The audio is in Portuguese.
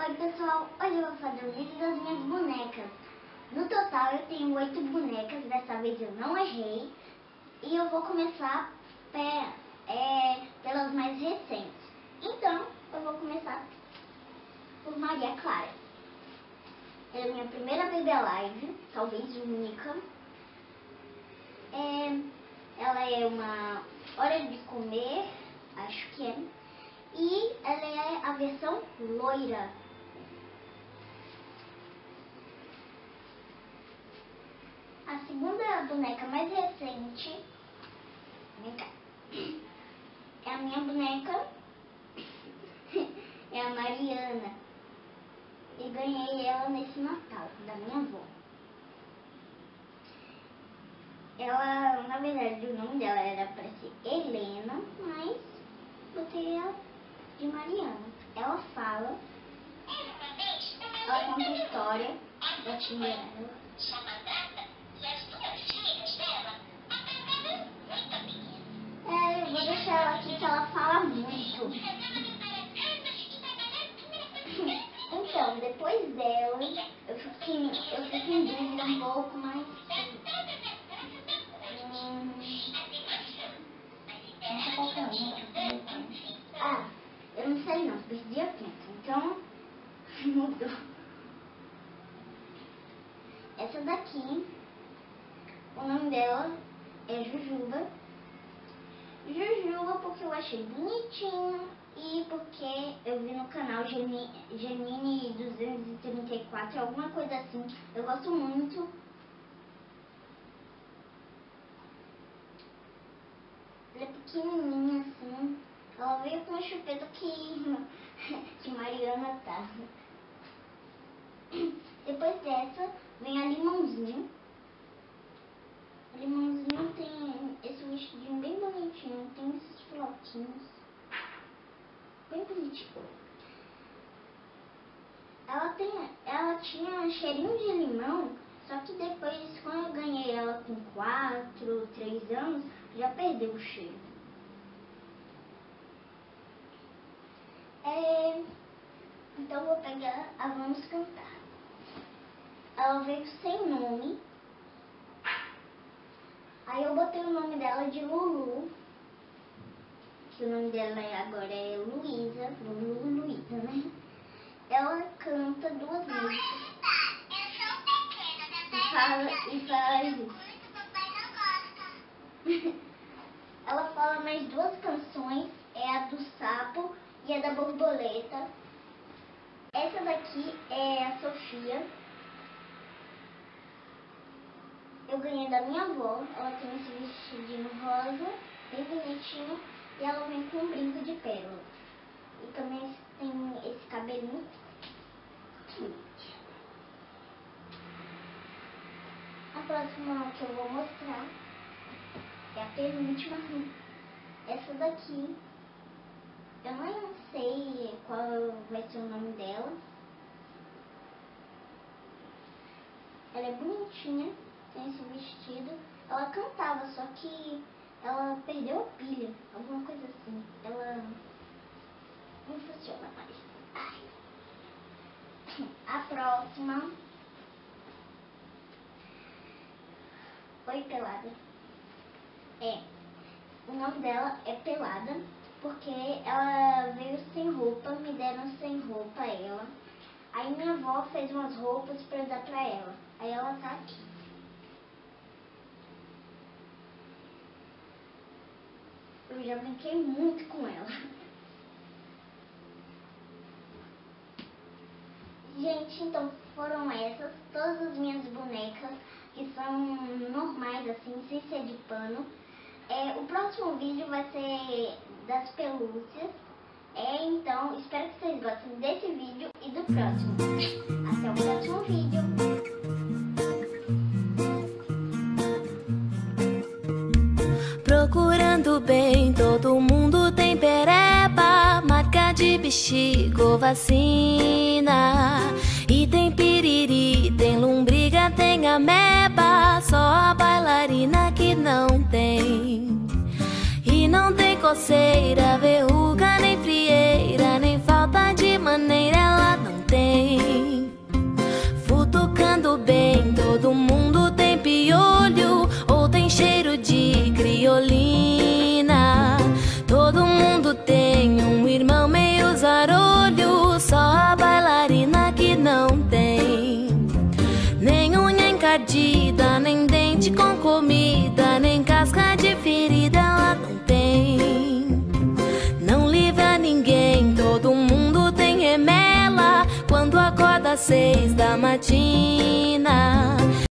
Oi pessoal, hoje eu vou fazer o vídeo das minhas bonecas. No total eu tenho 8 bonecas, dessa vez eu não errei. E eu vou começar pelas mais recentes. Então, eu vou começar por Maria Clara. Ela é minha primeira Baby Alive, talvez única. Ela é uma hora de comer, acho que é. E ela é a versão loira. A segunda boneca mais recente, vem cá, é a minha boneca, é a Mariana. E ganhei ela nesse Natal, da minha avó. Ela, na verdade, o nome dela era para ser Helena, mas botei ela de Mariana. Ela fala, ela conta a história da tia dela. Eu vou deixar ela aqui que ela fala muito. Então, depois dela, eu fico em dúvida um pouco, mas não sei qual que é a eu não sei não, perdi a conta, então mudou. Essa daqui, o nome dela é Jujuba. Jujuba porque eu achei bonitinho e porque eu vi no canal Janine 234, alguma coisa assim. Eu gosto muito. Ela é pequenininha assim. Ela veio com a chupeta que Mariana tá. Depois dessa vem a Limãozinho. A Limãozinho tem esse vestidinho bem bonitinho, tem esses floquinhos, bem bonitinho. Ela tinha cheirinho de limão, só que depois, quando eu ganhei ela com 4, 3 anos, já perdeu o cheiro. Então eu vou pegar a Vamos Cantar. Ela veio sem nome. Aí eu botei o nome dela de Lulu, que o nome dela agora é Luísa, Lulu Luísa, né? Ela canta 2 músicas. E fala isso. Ela fala mais 2 canções, é a do sapo e a da borboleta. Essa daqui é a Sofia. Eu ganhei da minha avó. Ela tem esse vestidinho rosa, bem bonitinho, e ela vem com um brinco de pérola. E também tem esse cabelinho cute. A próxima que eu vou mostrar é a penúltima. Essa daqui, eu não sei qual vai ser o nome dela. Ela é bonitinha. Tem esse vestido. Ela cantava, só que ela perdeu a pilha, alguma coisa assim. Ela não funciona mais. A próxima. Oi, Pelada. O nome dela é Pelada, porque ela veio sem roupa, me deram sem roupa ela. Aí minha avó fez umas roupas pra eu dar pra ela. Aí ela tá aqui. Eu já brinquei muito com ela. Gente, então foram essas todas as minhas bonecas, que são normais assim, sem ser de pano. O próximo vídeo vai ser das pelúcias. Então espero que vocês gostem desse vídeo e do próximo. Até o próximo vídeo. Procurando bem, todo mundo tem pereba, marca de bexigo, vacina. E tem piriri, tem lombriga, tem ameba, só a bailarina que não tem. E não tem coceira, verruga, nem frieira, nem falta de maneira, ela não tem. 6 da matina.